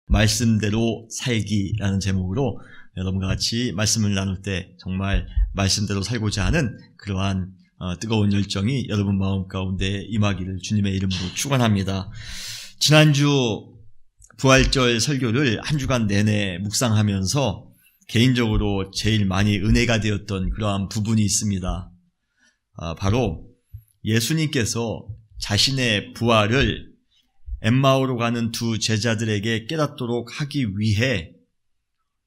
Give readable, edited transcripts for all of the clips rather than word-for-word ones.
말씀대로 살기라는 제목으로 여러분과 같이 말씀을 나눌 때 정말 말씀대로 살고자 하는 그러한 뜨거운 열정이 여러분 마음 가운데 임하기를 주님의 이름으로 축원합니다. 지난주 부활절 설교를 한 주간 내내 묵상하면서 개인적으로 제일 많이 은혜가 되었던 그러한 부분이 있습니다. 바로 예수님께서 자신의 부활을 엠마오로 가는 두 제자들에게 깨닫도록 하기 위해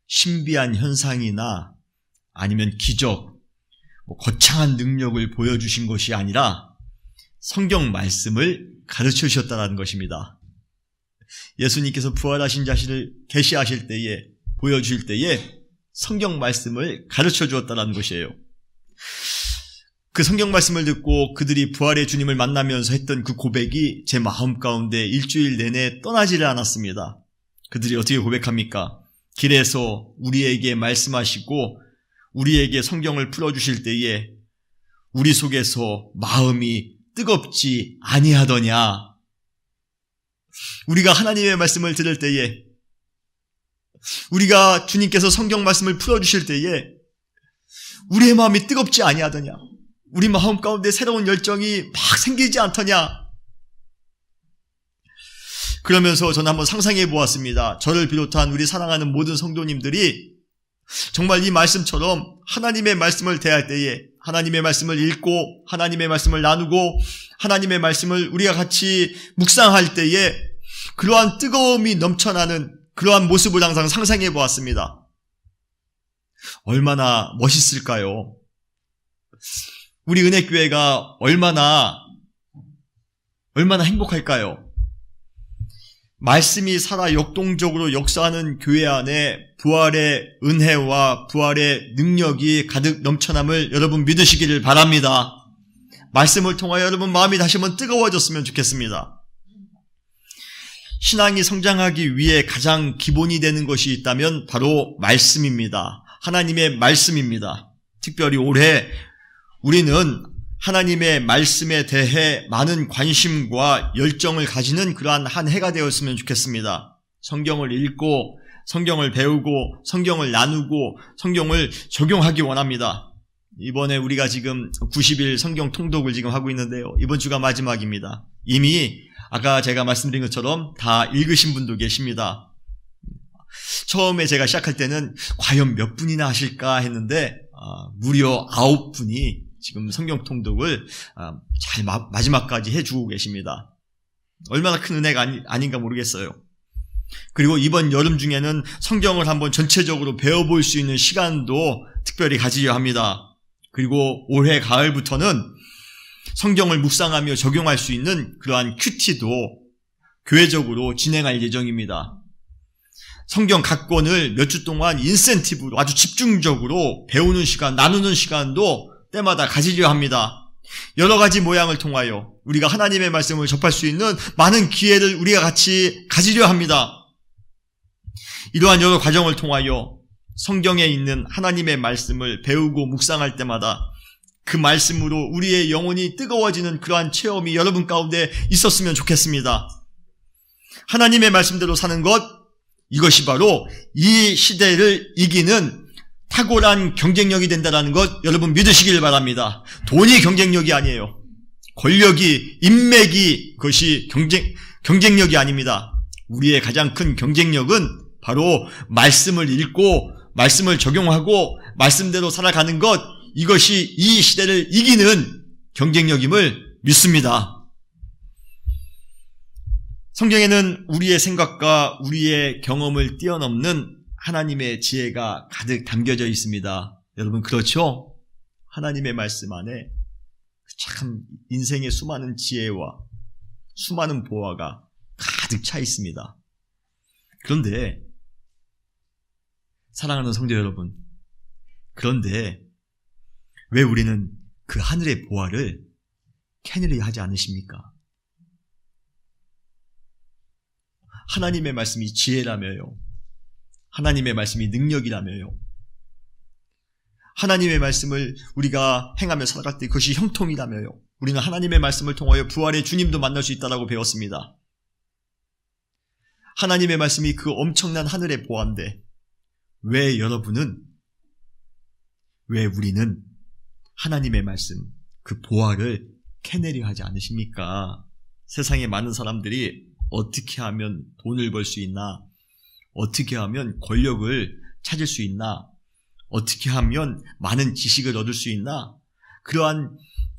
신비한 현상이나 아니면 기적, 거창한 능력을 보여주신 것이 아니라 성경 말씀을 가르쳐 주셨다는 것입니다. 예수님께서 부활하신 자신을 계시하실 때에, 보여주실 때에 성경 말씀을 가르쳐 주었다는 것이에요. 그 성경 말씀을 듣고 그들이 부활의 주님을 만나면서 했던 그 고백이 제 마음 가운데 일주일 내내 떠나지를 않았습니다. 그들이 어떻게 고백합니까? 길에서 우리에게 말씀하시고 우리에게 성경을 풀어주실 때에 우리 속에서 마음이 뜨겁지 아니하더냐. 우리가 하나님의 말씀을 들을 때에, 우리가 주님께서 성경 말씀을 풀어주실 때에 우리의 마음이 뜨겁지 아니하더냐. 우리 마음 가운데 새로운 열정이 막 생기지 않더냐. 그러면서 저는 한번 상상해 보았습니다. 저를 비롯한 우리 사랑하는 모든 성도님들이 정말 이 말씀처럼 하나님의 말씀을 대할 때에, 하나님의 말씀을 읽고 하나님의 말씀을 나누고 하나님의 말씀을 우리가 같이 묵상할 때에 그러한 뜨거움이 넘쳐나는 그러한 모습을 항상 상상해 보았습니다. 얼마나 멋있을까요? 우리 은혜교회가 얼마나 행복할까요? 말씀이 살아 역동적으로 역사하는 교회 안에 부활의 은혜와 부활의 능력이 가득 넘쳐남을 여러분 믿으시기를 바랍니다. 말씀을 통하여 여러분 마음이 다시 한번 뜨거워졌으면 좋겠습니다. 신앙이 성장하기 위해 가장 기본이 되는 것이 있다면 바로 말씀입니다. 하나님의 말씀입니다. 특별히 올해 우리는 하나님의 말씀에 대해 많은 관심과 열정을 가지는 그러한 한 해가 되었으면 좋겠습니다. 성경을 읽고 성경을 배우고 성경을 나누고 성경을 적용하기 원합니다. 이번에 우리가 지금 90일 성경 통독을 지금 하고 있는데요. 이번 주가 마지막입니다. 이미 아까 제가 말씀드린 것처럼 다 읽으신 분도 계십니다. 처음에 제가 시작할 때는 과연 몇 분이나 하실까 했는데 무려 9분이 지금 성경 통독을 잘 마지막까지 해주고 계십니다. 얼마나 큰 은혜가 아닌가 모르겠어요. 그리고 이번 여름 중에는 성경을 한번 전체적으로 배워볼 수 있는 시간도 특별히 가지려 합니다. 그리고 올해 가을부터는 성경을 묵상하며 적용할 수 있는 그러한 큐티도 교회적으로 진행할 예정입니다. 성경 각 권을 몇 주 동안 인센티브로 아주 집중적으로 배우는 시간, 나누는 시간도 때마다 가지려 합니다. 여러 가지 모양을 통하여 우리가 하나님의 말씀을 접할 수 있는 많은 기회를 우리가 같이 가지려 합니다. 이러한 여러 과정을 통하여 성경에 있는 하나님의 말씀을 배우고 묵상할 때마다 그 말씀으로 우리의 영혼이 뜨거워지는 그러한 체험이 여러분 가운데 있었으면 좋겠습니다. 하나님의 말씀대로 사는 것, 이것이 바로 이 시대를 이기는 탁월한 경쟁력이 된다는 것 여러분 믿으시길 바랍니다. 돈이 경쟁력이 아니에요. 권력이, 인맥이 그것이 경쟁력이 아닙니다. 우리의 가장 큰 경쟁력은 바로 말씀을 읽고 말씀을 적용하고 말씀대로 살아가는 것, 이것이 이 시대를 이기는 경쟁력임을 믿습니다. 성경에는 우리의 생각과 우리의 경험을 뛰어넘는 하나님의 지혜가 가득 담겨져 있습니다. 여러분 그렇죠? 하나님의 말씀 안에 참 인생의 수많은 지혜와 수많은 보화가 가득 차 있습니다. 그런데 사랑하는 성도 여러분, 그런데 왜 우리는 그 하늘의 보화를 캐내려 하지 않으십니까? 하나님의 말씀이 지혜라며요. 하나님의 말씀이 능력이라며요. 하나님의 말씀을 우리가 행하며 살아갈 때 그것이 형통이라며요. 우리는 하나님의 말씀을 통하여 부활의 주님도 만날 수 있다고 배웠습니다. 하나님의 말씀이 그 엄청난 하늘의 보화인데 왜 우리는 하나님의 말씀, 그 보화를 캐내려 하지 않으십니까? 세상에 많은 사람들이 어떻게 하면 돈을 벌 수 있나? 어떻게 하면 권력을 찾을 수 있나? 어떻게 하면 많은 지식을 얻을 수 있나?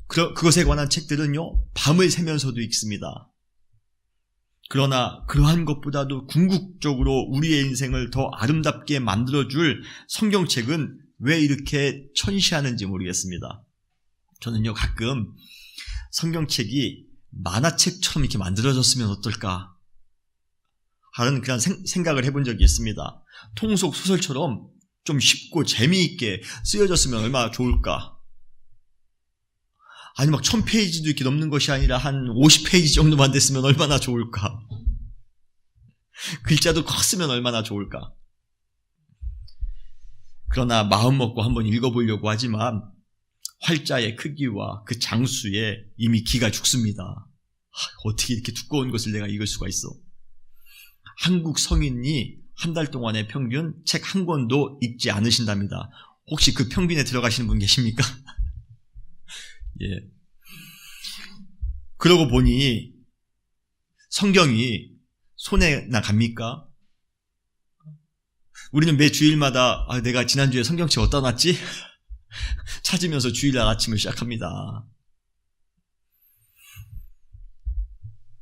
그것에 관한 책들은요, 밤을 새면서도 읽습니다. 그러나 그러한 것보다도 궁극적으로 우리의 인생을 더 아름답게 만들어줄 성경책은 왜 이렇게 천시하는지 모르겠습니다. 저는요, 가끔 성경책이 만화책처럼 이렇게 만들어졌으면 어떨까 하는 그런 생각을 해본 적이 있습니다. 통속 소설처럼 좀 쉽고 재미있게 쓰여졌으면 얼마나 좋을까. 아니 막 1000페이지도 이렇게 넘는 것이 아니라 한 50페이지 정도만 됐으면 얼마나 좋을까. 글자도 컸으면 얼마나 좋을까. 그러나 마음 먹고 한번 읽어보려고 하지만 활자의 크기와 그 장수에 이미 기가 죽습니다. 어떻게 이렇게 두꺼운 것을 내가 읽을 수가 있어. 한국 성인이 한 달 동안에 평균 책 한 권도 읽지 않으신답니다. 혹시 그 평균에 들어가시는 분 계십니까? 예. 그러고 보니 성경이 손에 나갑니까? 우리는 매 주일마다 내가 지난주에 성경책 어디다 놨지? 찾으면서 주일날 아침을 시작합니다.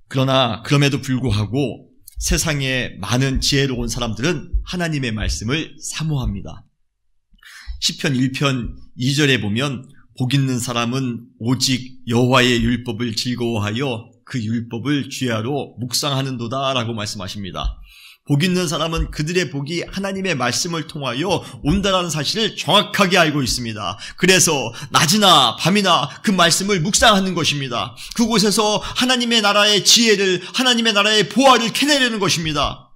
그러나 그럼에도 불구하고 세상에 많은 지혜로운 사람들은 하나님의 말씀을 사모합니다. 시편 1편 2절에 보면 복 있는 사람은 오직 여호와의 율법을 즐거워하여 그 율법을 주야로 묵상하는도다 라고 말씀하십니다. 복 있는 사람은 그들의 복이 하나님의 말씀을 통하여 온다라는 사실을 정확하게 알고 있습니다. 그래서 낮이나 밤이나 그 말씀을 묵상하는 것입니다. 그곳에서 하나님의 나라의 지혜를, 하나님의 나라의 보화를 캐내려는 것입니다.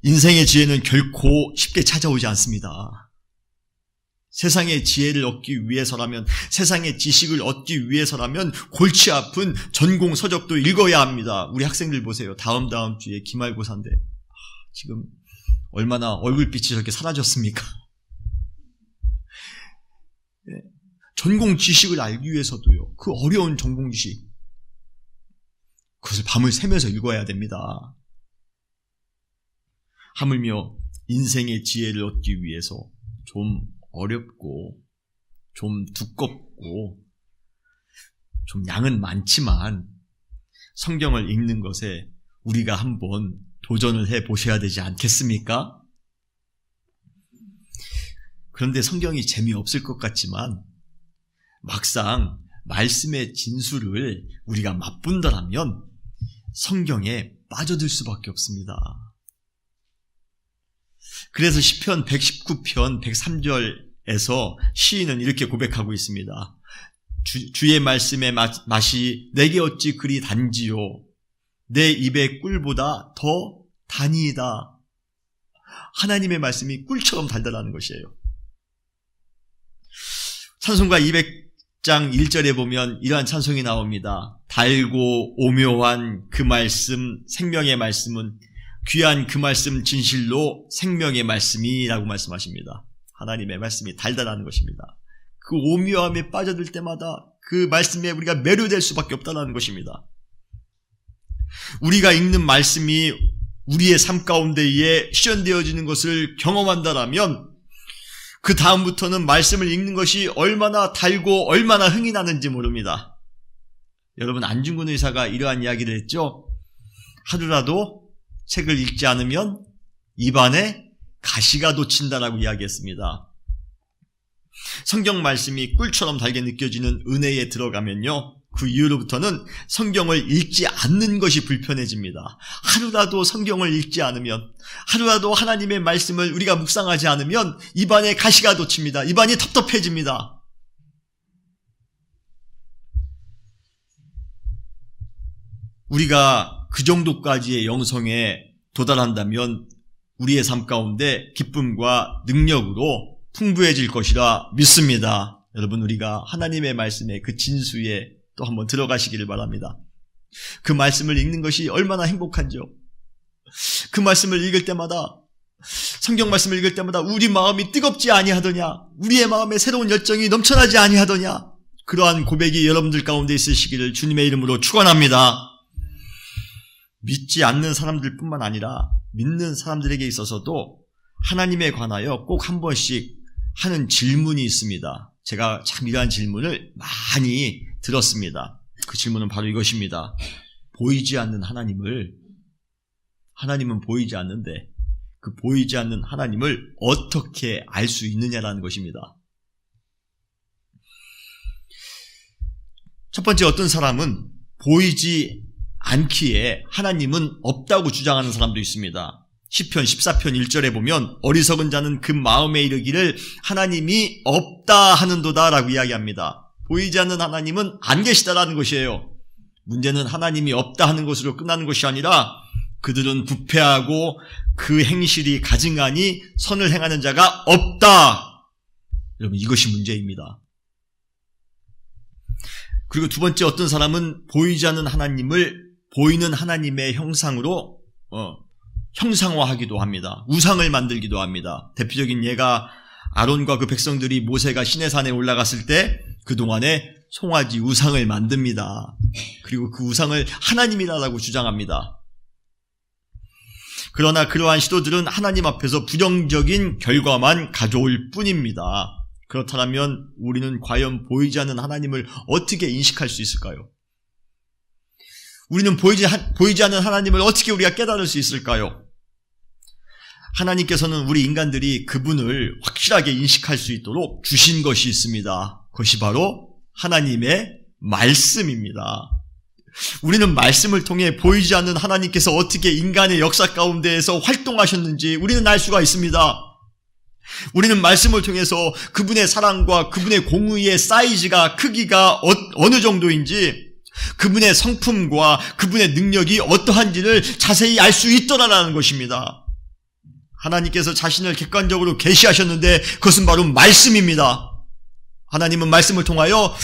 인생의 지혜는 결코 쉽게 찾아오지 않습니다. 세상의 지혜를 얻기 위해서라면, 세상의 지식을 얻기 위해서라면 골치 아픈 전공 서적도 읽어야 합니다. 우리 학생들 보세요. 다음 주에 기말고사인데 지금 얼마나 얼굴빛이 저렇게 사라졌습니까? 네. 전공 지식을 알기 위해서도요, 그 어려운 전공 지식, 그것을 밤을 새면서 읽어야 됩니다. 하물며 인생의 지혜를 얻기 위해서 좀 어렵고 좀 두껍고 좀 양은 많지만 성경을 읽는 것에 우리가 한번 도전을 해보셔야 되지 않겠습니까? 그런데 성경이 재미없을 것 같지만 막상 말씀의 진수를 우리가 맛본다라면 성경에 빠져들 수밖에 없습니다. 그래서 시편 119편 103절에서 시인은 이렇게 고백하고 있습니다. 주의 말씀의 맛이 내게 어찌 그리 단지요. 내 입의 꿀보다 더 단이다. 하나님의 말씀이 꿀처럼 달달하는 것이에요. 찬송가 200장 1절에 보면 이러한 찬송이 나옵니다. 달고 오묘한 그 말씀, 생명의 말씀은 귀한 그 말씀 진실로 생명의 말씀이라고 말씀하십니다. 하나님의 말씀이 달달한 것입니다. 그 오묘함에 빠져들 때마다 그 말씀에 우리가 매료될 수밖에 없다는 것입니다. 우리가 읽는 말씀이 우리의 삶 가운데에 실현되어지는 것을 경험한다라면 그 다음부터는 말씀을 읽는 것이 얼마나 달고 얼마나 흥이 나는지 모릅니다. 여러분, 안중근 의사가 이러한 이야기를 했죠. 하루라도 책을 읽지 않으면 입안에 가시가 돋친다라고 이야기했습니다. 성경 말씀이 꿀처럼 달게 느껴지는 은혜에 들어가면요, 그 이후로부터는 성경을 읽지 않는 것이 불편해집니다. 하루라도 성경을 읽지 않으면, 하루라도 하나님의 말씀을 우리가 묵상하지 않으면 입안에 가시가 돋칩니다. 입안이 텁텁해집니다. 우리가 그 정도까지의 영성에 도달한다면 우리의 삶 가운데 기쁨과 능력으로 풍부해질 것이라 믿습니다. 여러분, 우리가 하나님의 말씀의 그 진수에 또 한번 들어가시기를 바랍니다. 그 말씀을 읽는 것이 얼마나 행복한지요. 그 말씀을 읽을 때마다, 성경 말씀을 읽을 때마다 우리 마음이 뜨겁지 아니하더냐, 우리의 마음에 새로운 열정이 넘쳐나지 아니하더냐, 그러한 고백이 여러분들 가운데 있으시기를 주님의 이름으로 축원합니다. 믿지 않는 사람들뿐만 아니라 믿는 사람들에게 있어서도 하나님에 관하여 꼭 한 번씩 하는 질문이 있습니다. 제가 참 이러한 질문을 많이 들었습니다. 그 질문은 바로 이것입니다. 보이지 않는 하나님은 보이지 않는데 그 보이지 않는 하나님을 어떻게 알 수 있느냐라는 것입니다. 첫 번째, 어떤 사람은 보이지 않기에 하나님은 없다고 주장하는 사람도 있습니다. 시편 14편 1절에 보면 어리석은 자는 그 마음에 이르기를 하나님이 없다 하는도다 라고 이야기합니다. 보이지 않는 하나님은 안 계시다라는 것이에요. 문제는 하나님이 없다 하는 것으로 끝나는 것이 아니라 그들은 부패하고 그 행실이 가증하니 선을 행하는 자가 없다. 여러분, 이것이 문제입니다. 그리고 두 번째, 어떤 사람은 보이지 않는 하나님을 보이는 하나님의 형상으로 형상화하기도 합니다. 우상을 만들기도 합니다. 대표적인 예가 아론과 그 백성들이 모세가 시내산에 올라갔을 때 그동안에 송아지 우상을 만듭니다. 그리고 그 우상을 하나님이라고 주장합니다. 그러나 그러한 시도들은 하나님 앞에서 부정적인 결과만 가져올 뿐입니다. 그렇다면 우리는 과연 보이지 않는 하나님을 어떻게 인식할 수 있을까요? 우리는 보이지 않는 하나님을 어떻게 우리가 깨달을 수 있을까요? 하나님께서는 우리 인간들이 그분을 확실하게 인식할 수 있도록 주신 것이 있습니다. 그것이 바로 하나님의 말씀입니다. 우리는 말씀을 통해 보이지 않는 하나님께서 어떻게 인간의 역사 가운데에서 활동하셨는지 우리는 알 수가 있습니다. 우리는 말씀을 통해서 그분의 사랑과 그분의 공의의 사이즈가, 크기가 어느 정도인지, 그분의 성품과 그분의 능력이 어떠한지를 자세히 알 수 있더라라는 것입니다. 하나님께서 자신을 객관적으로 계시하셨는데 그것은 바로 말씀입니다. 하나님은 말씀을 통하여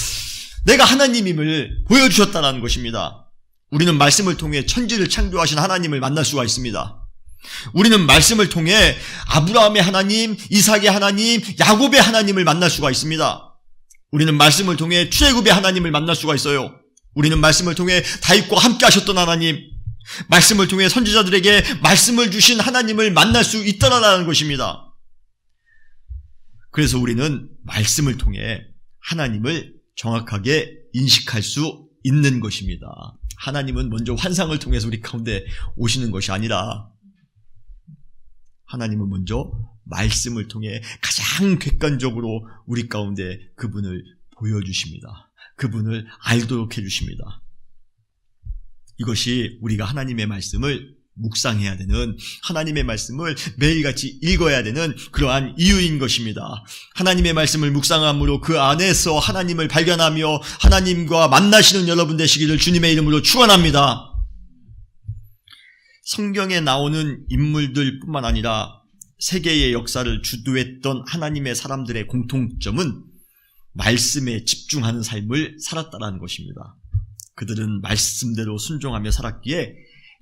내가 하나님임을 보여주셨다는 것입니다. 우리는 말씀을 통해 천지를 창조하신 하나님을 만날 수가 있습니다. 우리는 말씀을 통해 아브라함의 하나님, 이삭의 하나님, 야곱의 하나님을 만날 수가 있습니다. 우리는 말씀을 통해 출애굽의 하나님을 만날 수가 있어요. 우리는 말씀을 통해 다윗과 함께 하셨던 하나님, 말씀을 통해 선지자들에게 말씀을 주신 하나님을 만날 수 있다라는 것입니다. 그래서 우리는 말씀을 통해 하나님을 정확하게 인식할 수 있는 것입니다. 하나님은 먼저 환상을 통해서 우리 가운데 오시는 것이 아니라 하나님은 먼저 말씀을 통해 가장 객관적으로 우리 가운데 그분을 보여주십니다. 그분을 알도록 해주십니다. 이것이 우리가 하나님의 말씀을 묵상해야 되는, 하나님의 말씀을 매일같이 읽어야 되는 그러한 이유인 것입니다. 하나님의 말씀을 묵상함으로 그 안에서 하나님을 발견하며 하나님과 만나시는 여러분 되시기를 주님의 이름으로 축원합니다. 성경에 나오는 인물들 뿐만 아니라 세계의 역사를 주도했던 하나님의 사람들의 공통점은 말씀에 집중하는 삶을 살았다는 것입니다. 그들은 말씀대로 순종하며 살았기에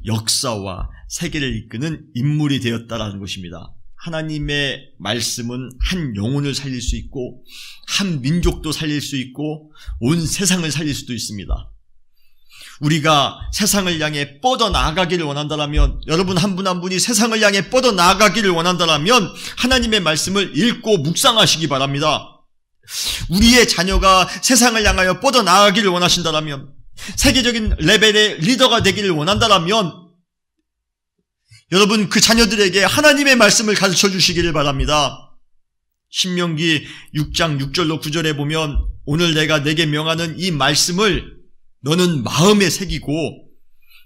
역사와 세계를 이끄는 인물이 되었다는 것입니다. 하나님의 말씀은 한 영혼을 살릴 수 있고 한 민족도 살릴 수 있고 온 세상을 살릴 수도 있습니다. 우리가 세상을 향해 뻗어나가기를 원한다면, 여러분 한 분 한 분이 세상을 향해 뻗어나가기를 원한다면 하나님의 말씀을 읽고 묵상하시기 바랍니다. 우리의 자녀가 세상을 향하여 뻗어나가기를 원하신다면, 세계적인 레벨의 리더가 되기를 원한다면 여러분 그 자녀들에게 하나님의 말씀을 가르쳐 주시기를 바랍니다. 신명기 6장 6절로 9절에 보면 오늘 내가 내게 명하는 이 말씀을 너는 마음에 새기고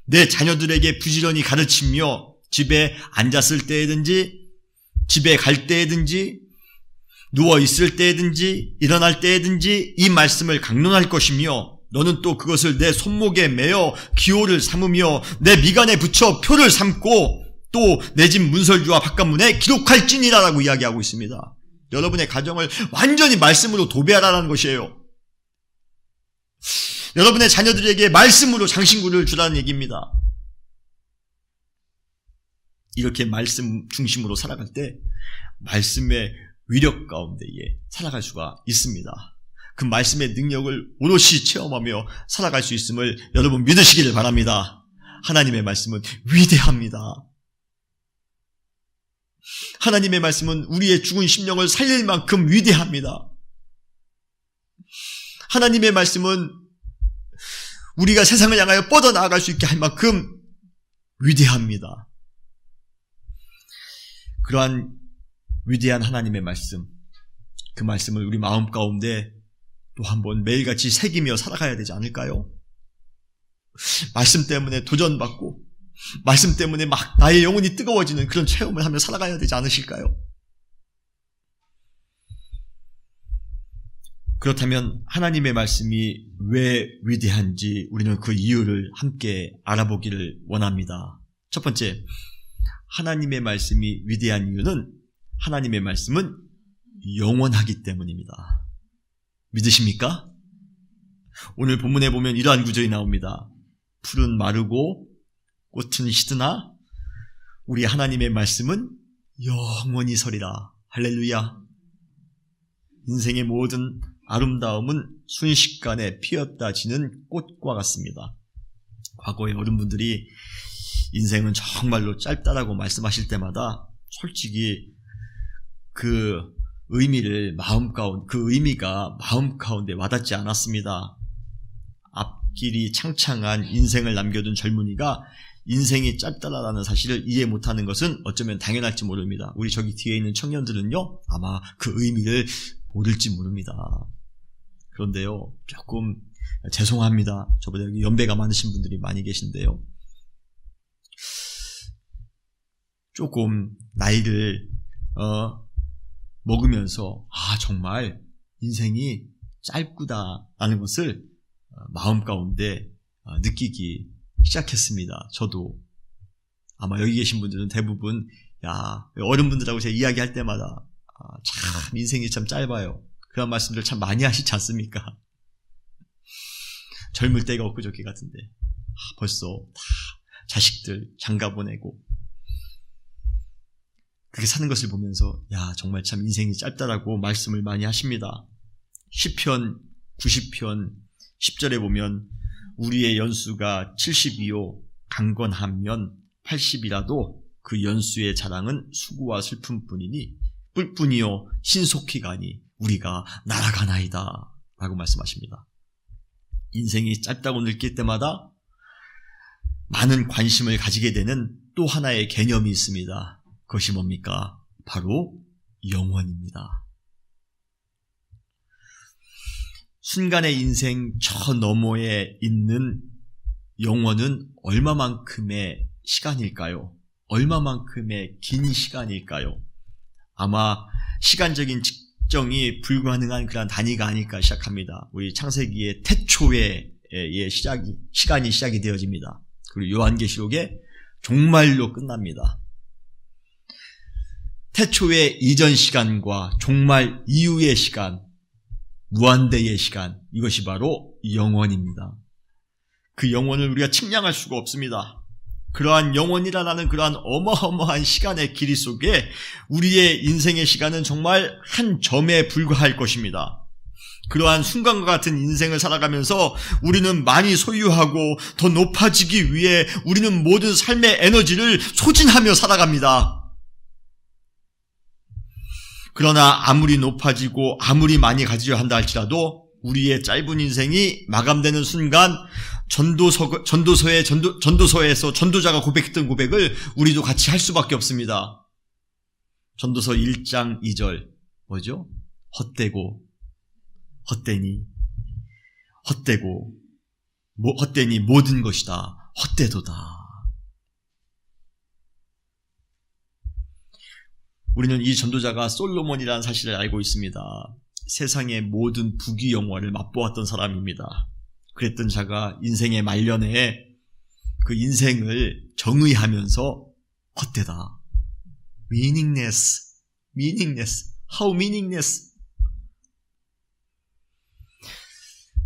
내 자녀들에게 부지런히 가르치며 집에 앉았을 때든지 집에 갈 때든지 누워있을 때든지 일어날 때든지 이 말씀을 강론할 것이며 너는 또 그것을 내 손목에 매어 기호를 삼으며 내 미간에 붙여 표를 삼고 또 내 집 문설주와 바깥문에 기록할지니라라고 이야기하고 있습니다. 여러분의 가정을 완전히 말씀으로 도배하라는 것이에요. 여러분의 자녀들에게 말씀으로 장신구를 주라는 얘기입니다. 이렇게 말씀 중심으로 살아갈 때 말씀의 위력 가운데에 살아갈 수가 있습니다. 그 말씀의 능력을 오롯이 체험하며 살아갈 수 있음을 여러분 믿으시기를 바랍니다. 하나님의 말씀은 위대합니다. 하나님의 말씀은 우리의 죽은 심령을 살릴 만큼 위대합니다. 하나님의 말씀은 우리가 세상을 향하여 뻗어나갈 수 있게 할 만큼 위대합니다. 그러한 위대한 하나님의 말씀, 그 말씀을 우리 마음 가운데 또 한번 매일같이 새기며 살아가야 되지 않을까요? 말씀 때문에 도전받고 말씀 때문에 막 나의 영혼이 뜨거워지는 그런 체험을 하며 살아가야 되지 않으실까요? 그렇다면 하나님의 말씀이 왜 위대한지 우리는 그 이유를 함께 알아보기를 원합니다. 첫 번째, 하나님의 말씀이 위대한 이유는 하나님의 말씀은 영원하기 때문입니다. 믿으십니까? 오늘 본문에 보면 이러한 구절이 나옵니다. 풀은 마르고 꽃은 시드나 우리 하나님의 말씀은 영원히 서리라. 할렐루야. 인생의 모든 아름다움은 순식간에 피었다 지는 꽃과 같습니다. 과거에 어른분들이 인생은 정말로 짧다라고 말씀하실 때마다 솔직히 그 의미가 마음 가운데 와닿지 않았습니다. 앞길이 창창한 인생을 남겨둔 젊은이가 인생이 짧다라는 사실을 이해 못하는 것은 어쩌면 당연할지 모릅니다. 우리 저기 뒤에 있는 청년들은요, 아마 그 의미를 모를지 모릅니다. 그런데요, 조금 죄송합니다. 저보다 여기 연배가 많으신 분들이 많이 계신데요. 조금 나이를 먹으면서 정말 인생이 짧구나라는 것을 마음 가운데 느끼기 시작했습니다. 저도 아마 여기 계신 분들은 대부분 어른분들하고 제가 이야기할 때마다 참 인생이 참 짧아요. 그런 말씀들 참 많이 하시지 않습니까? 젊을 때가 엊그저께 같은데 벌써 다 자식들 장가 보내고 그렇게 사는 것을 보면서 정말 참 인생이 짧다라고 말씀을 많이 하십니다. 시편 90편 10절에 보면 우리의 연수가 72요 강건하면 80이라도 그 연수의 자랑은 수고와 슬픔 뿐이요 신속히 가니 우리가 날아가나이다 라고 말씀하십니다. 인생이 짧다고 느낄 때마다 많은 관심을 가지게 되는 또 하나의 개념이 있습니다. 그것이 뭡니까? 바로 영원입니다. 순간의 인생 저 너머에 있는 영원은 얼마만큼의 시간일까요? 얼마만큼의 긴 시간일까요? 아마 시간적인 측정이 불가능한 그런 단위가 아닐까 시작합니다. 우리 창세기의 태초의 시간이 시작이 되어집니다. 그리고 요한계시록의 종말로 끝납니다. 태초의 이전 시간과 종말 이후의 시간, 무한대의 시간, 이것이 바로 영원입니다. 그 영원을 우리가 측량할 수가 없습니다. 그러한 영원이라는 그러한 어마어마한 시간의 길이 속에 우리의 인생의 시간은 정말 한 점에 불과할 것입니다. 그러한 순간과 같은 인생을 살아가면서 우리는 많이 소유하고 더 높아지기 위해 우리는 모든 삶의 에너지를 소진하며 살아갑니다. 그러나 아무리 높아지고 아무리 많이 가지려 한다 할지라도 우리의 짧은 인생이 마감되는 순간 전도서에서 전도자가 고백했던 고백을 우리도 같이 할 수밖에 없습니다. 전도서 1장 2절 뭐죠? 헛되니 모든 것이다 헛되도다. 우리는 이 전도자가 솔로몬이라는 사실을 알고 있습니다. 세상의 모든 부귀영화를 맛보았던 사람입니다. 그랬던 자가 인생의 말년에 그 인생을 정의하면서 헛되다. meaningless, how meaningless.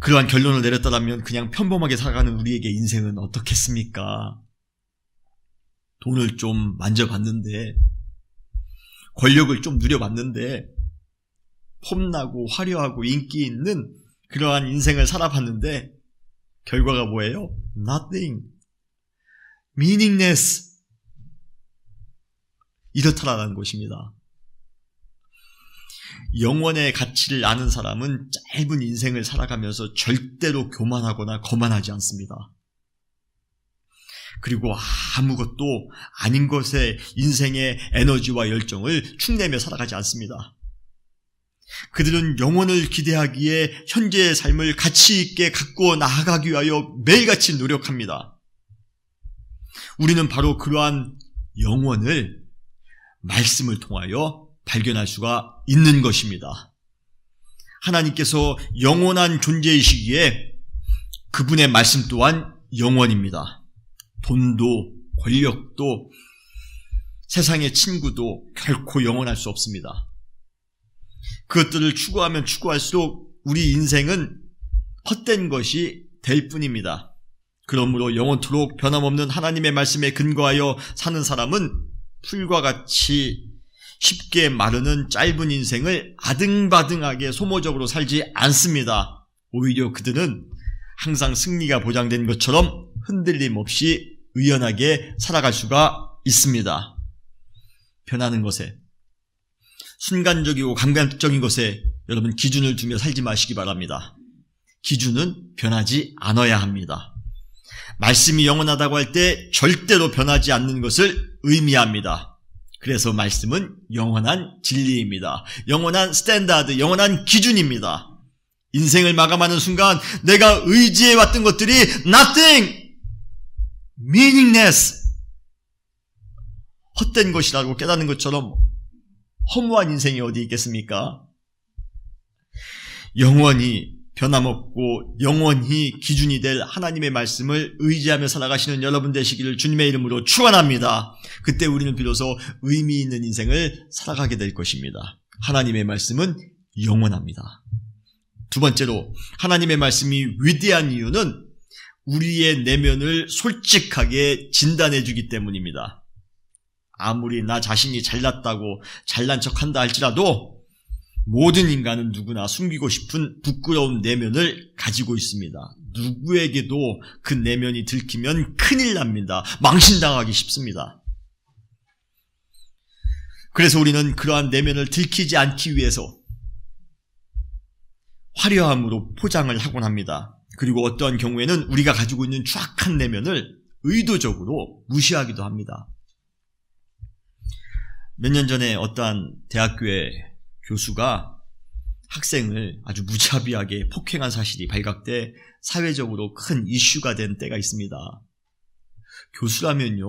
그러한 결론을 내렸다면 그냥 평범하게 살아가는 우리에게 인생은 어떻겠습니까? 돈을 좀 만져봤는데, 권력을 좀 누려봤는데, 폼나고 화려하고 인기 있는 그러한 인생을 살아봤는데 결과가 뭐예요? Nothing. Meaningless. 이렇다라는 것입니다. 영원의 가치를 아는 사람은 짧은 인생을 살아가면서 절대로 교만하거나 거만하지 않습니다. 그리고 아무것도 아닌 것에 인생의 에너지와 열정을 축내며 살아가지 않습니다. 그들은 영혼을 기대하기에 현재의 삶을 가치 있게 갖고 나아가기 위하여 매일같이 노력합니다. 우리는 바로 그러한 영혼을 말씀을 통하여 발견할 수가 있는 것입니다. 하나님께서 영원한 존재이시기에 그분의 말씀 또한 영원입니다. 돈도 권력도 세상의 친구도 결코 영원할 수 없습니다. 그것들을 추구하면 추구할수록 우리 인생은 헛된 것이 될 뿐입니다. 그러므로 영원토록 변함없는 하나님의 말씀에 근거하여 사는 사람은 풀과 같이 쉽게 마르는 짧은 인생을 아등바등하게 소모적으로 살지 않습니다. 오히려 그들은 항상 승리가 보장된 것처럼 흔들림 없이 의연하게 살아갈 수가 있습니다. 변하는 것에, 순간적이고 감각적인 것에 여러분 기준을 두며 살지 마시기 바랍니다. 기준은 변하지 않아야 합니다. 말씀이 영원하다고 할 때 절대로 변하지 않는 것을 의미합니다. 그래서 말씀은 영원한 진리입니다. 영원한 스탠다드, 영원한 기준입니다. 인생을 마감하는 순간 내가 의지해왔던 것들이 nothing, meaningless, 헛된 것이라고 깨닫는 것처럼 허무한 인생이 어디 있겠습니까? 영원히 변함없고 영원히 기준이 될 하나님의 말씀을 의지하며 살아가시는 여러분 되시기를 주님의 이름으로 축원합니다. 그때 우리는 비로소 의미 있는 인생을 살아가게 될 것입니다. 하나님의 말씀은 영원합니다. 두 번째로 하나님의 말씀이 위대한 이유는 우리의 내면을 솔직하게 진단해 주기 때문입니다. 아무리 나 자신이 잘났다고 잘난 척한다 할지라도 모든 인간은 누구나 숨기고 싶은 부끄러운 내면을 가지고 있습니다. 누구에게도 그 내면이 들키면 큰일 납니다. 망신당하기 쉽습니다. 그래서 우리는 그러한 내면을 들키지 않기 위해서 화려함으로 포장을 하곤 합니다. 그리고 어떠한 경우에는 우리가 가지고 있는 추악한 내면을 의도적으로 무시하기도 합니다. 몇 년 전에 어떠한 대학교의 교수가 학생을 아주 무자비하게 폭행한 사실이 발각돼 사회적으로 큰 이슈가 된 때가 있습니다. 교수라면요,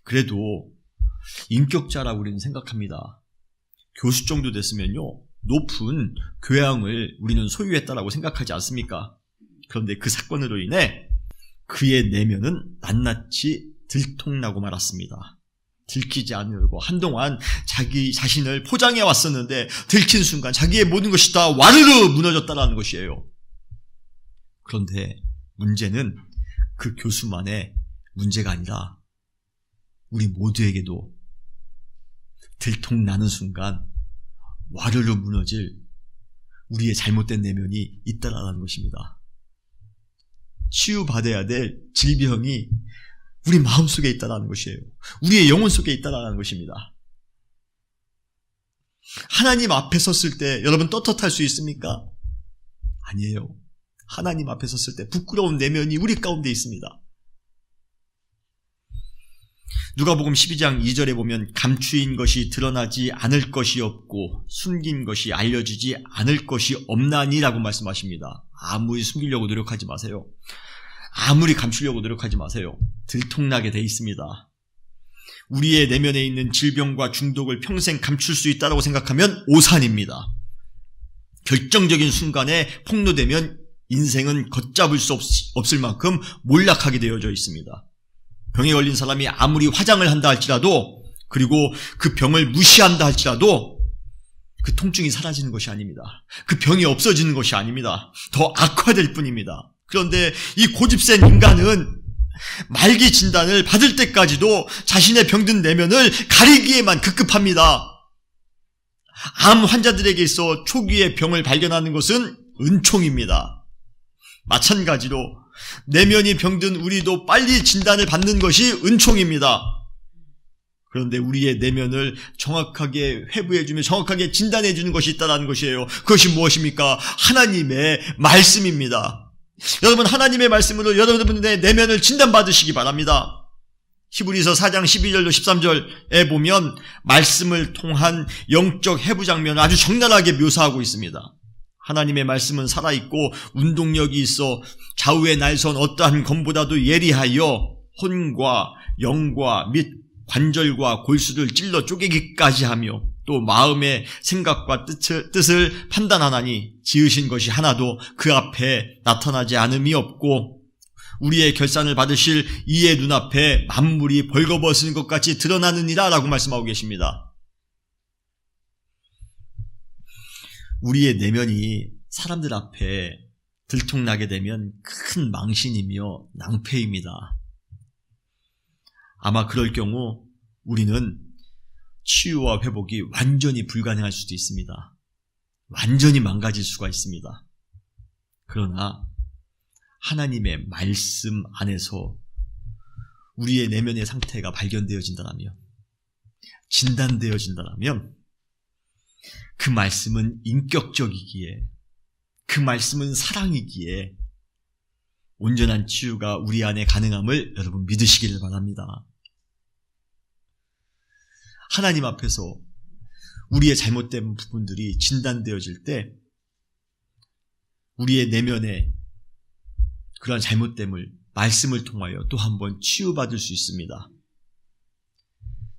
그래도 인격자라고 우리는 생각합니다. 교수 정도 됐으면요, 높은 교양을 우리는 소유했다라고 생각하지 않습니까? 그런데 그 사건으로 인해 그의 내면은 낱낱이 들통나고 말았습니다. 들키지 않으려고 한동안 자기 자신을 포장해 왔었는데 들킨 순간 자기의 모든 것이 다 와르르 무너졌다는 것이에요. 그런데 문제는 그 교수만의 문제가 아니라 우리 모두에게도 들통나는 순간 와르르 무너질 우리의 잘못된 내면이 있다라는 것입니다. 치유받아야 될 질병이 우리 마음속에 있다는 것이에요. 우리의 영혼 속에 있다는 것입니다. 하나님 앞에 섰을 때 여러분 떳떳할 수 있습니까? 아니에요. 하나님 앞에 섰을 때 부끄러운 내면이 우리 가운데 있습니다. 누가복음 12장 2절에 보면 감추인 것이 드러나지 않을 것이 없고 숨긴 것이 알려지지 않을 것이 없나니라고 말씀하십니다. 아무리 숨기려고 노력하지 마세요. 아무리 감추려고 노력하지 마세요. 들통나게 돼 있습니다. 우리의 내면에 있는 질병과 중독을 평생 감출 수 있다고 생각하면 오산입니다. 결정적인 순간에 폭로되면 인생은 걷잡을 수 없을 만큼 몰락하게 되어져 있습니다. 병에 걸린 사람이 아무리 화장을 한다 할지라도, 그리고 그 병을 무시한다 할지라도 그 통증이 사라지는 것이 아닙니다. 그 병이 없어지는 것이 아닙니다. 더 악화될 뿐입니다. 그런데 이 고집센 인간은 말기 진단을 받을 때까지도 자신의 병든 내면을 가리기에만 급급합니다. 암 환자들에게 있어 초기에 병을 발견하는 것은 은총입니다. 마찬가지로 내면이 병든 우리도 빨리 진단을 받는 것이 은총입니다. 그런데 우리의 내면을 정확하게 회부해주며 정확하게 진단해주는 것이 있다는 것이에요. 그것이 무엇입니까? 하나님의 말씀입니다. 여러분, 하나님의 말씀으로 여러분의 내면을 진단받으시기 바랍니다. 히브리서 4장 12절로 13절에 보면 말씀을 통한 영적 해부 장면을 아주 적나라하게 묘사하고 있습니다. 하나님의 말씀은 살아있고 운동력이 있어 좌우의 날선 어떠한 검보다도 예리하여 혼과 영과 및 관절과 골수를 찔러 쪼개기까지 하며 또 마음의 생각과 뜻을 판단하나니 지으신 것이 하나도 그 앞에 나타나지 않음이 없고 우리의 결산을 받으실 이의 눈앞에 만물이 벌거벗은 것 같이 드러나느니라 라고 말씀하고 계십니다. 우리의 내면이 사람들 앞에 들통나게 되면 큰 망신이며 낭패입니다. 아마 그럴 경우 우리는 치유와 회복이 완전히 불가능할 수도 있습니다. 완전히 망가질 수가 있습니다. 그러나 하나님의 말씀 안에서 우리의 내면의 상태가 발견되어진다면, 진단되어진다면 그 말씀은 인격적이기에, 그 말씀은 사랑이기에 온전한 치유가 우리 안에 가능함을 여러분 믿으시기를 바랍니다. 하나님 앞에서 우리의 잘못된 부분들이 진단되어질 때 우리의 내면에 그러한 잘못됨을 말씀을 통하여 또 한 번 치유받을 수 있습니다.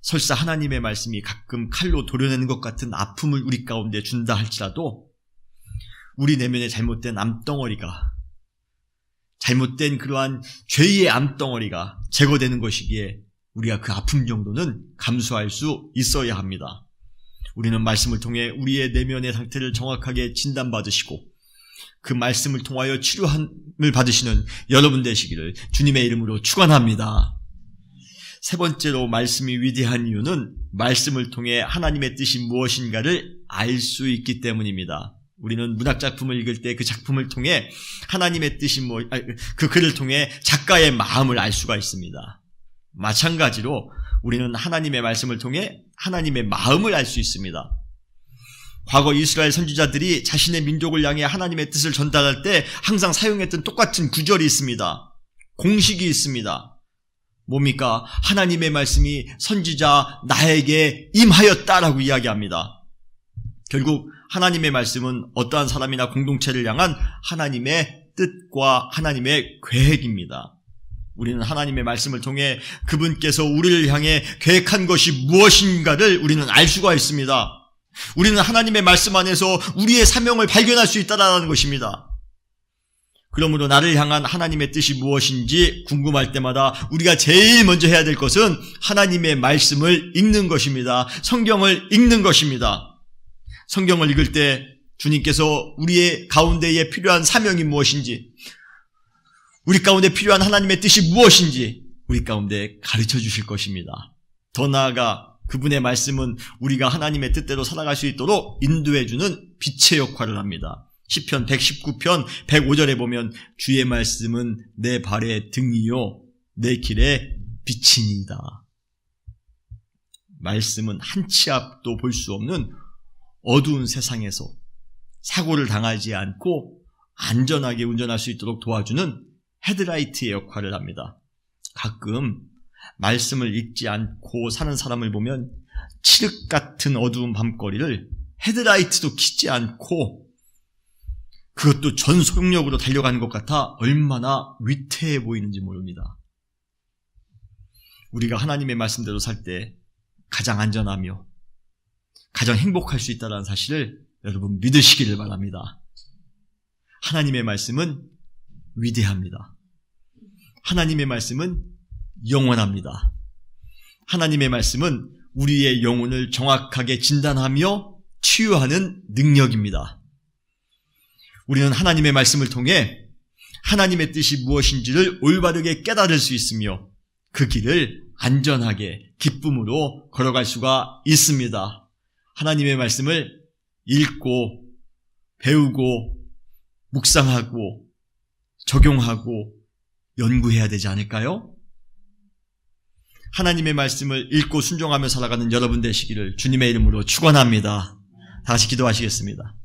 설사 하나님의 말씀이 가끔 칼로 도려내는 것 같은 아픔을 우리 가운데 준다 할지라도 우리 내면에 잘못된 암덩어리가, 잘못된 그러한 죄의 암덩어리가 제거되는 것이기에 우리가 그 아픔 정도는 감수할 수 있어야 합니다. 우리는 말씀을 통해 우리의 내면의 상태를 정확하게 진단받으시고 그 말씀을 통하여 치료함을 받으시는 여러분 되시기를 주님의 이름으로 축원합니다. 세 번째로 말씀이 위대한 이유는 말씀을 통해 하나님의 뜻이 무엇인가를 알 수 있기 때문입니다. 우리는 문학작품을 읽을 때 그 작품을 통해 하나님의 뜻이 그 글을 통해 작가의 마음을 알 수가 있습니다. 마찬가지로 우리는 하나님의 말씀을 통해 하나님의 마음을 알 수 있습니다. 과거 이스라엘 선지자들이 자신의 민족을 향해 하나님의 뜻을 전달할 때 항상 사용했던 똑같은 구절이 있습니다. 공식이 있습니다. 뭡니까? 하나님의 말씀이 선지자 나에게 임하였다라고 이야기합니다. 결국 하나님의 말씀은 어떠한 사람이나 공동체를 향한 하나님의 뜻과 하나님의 계획입니다. 우리는 하나님의 말씀을 통해 그분께서 우리를 향해 계획한 것이 무엇인가를 우리는 알 수가 있습니다. 우리는 하나님의 말씀 안에서 우리의 사명을 발견할 수 있다는 것입니다. 그러므로 나를 향한 하나님의 뜻이 무엇인지 궁금할 때마다 우리가 제일 먼저 해야 될 것은 하나님의 말씀을 읽는 것입니다. 성경을 읽는 것입니다. 성경을 읽을 때 주님께서 우리의 가운데에 필요한 사명이 무엇인지, 우리 가운데 필요한 하나님의 뜻이 무엇인지 우리 가운데 가르쳐 주실 것입니다. 더 나아가 그분의 말씀은 우리가 하나님의 뜻대로 살아갈 수 있도록 인도해 주는 빛의 역할을 합니다. 시편 119편 105절에 보면 주의 말씀은 내 발의 등이요 내 길의 빛이니이다. 말씀은 한 치 앞도 볼 수 없는 어두운 세상에서 사고를 당하지 않고 안전하게 운전할 수 있도록 도와주는 헤드라이트의 역할을 합니다. 가끔 말씀을 읽지 않고 사는 사람을 보면 칠흑 같은 어두운 밤거리를 헤드라이트도 켜지 않고 그것도 전 속력으로 달려가는 것 같아 얼마나 위태해 보이는지 모릅니다. 우리가 하나님의 말씀대로 살 때 가장 안전하며 가장 행복할 수 있다는 사실을 여러분 믿으시기를 바랍니다. 하나님의 말씀은 위대합니다. 하나님의 말씀은 영원합니다. 하나님의 말씀은 우리의 영혼을 정확하게 진단하며 치유하는 능력입니다. 우리는 하나님의 말씀을 통해 하나님의 뜻이 무엇인지를 올바르게 깨달을 수 있으며 그 길을 안전하게 기쁨으로 걸어갈 수가 있습니다. 하나님의 말씀을 읽고 배우고 묵상하고 적용하고 연구해야 되지 않을까요? 하나님의 말씀을 읽고 순종하며 살아가는 여러분 되시기를 주님의 이름으로 축원합니다. 다시 기도하시겠습니다.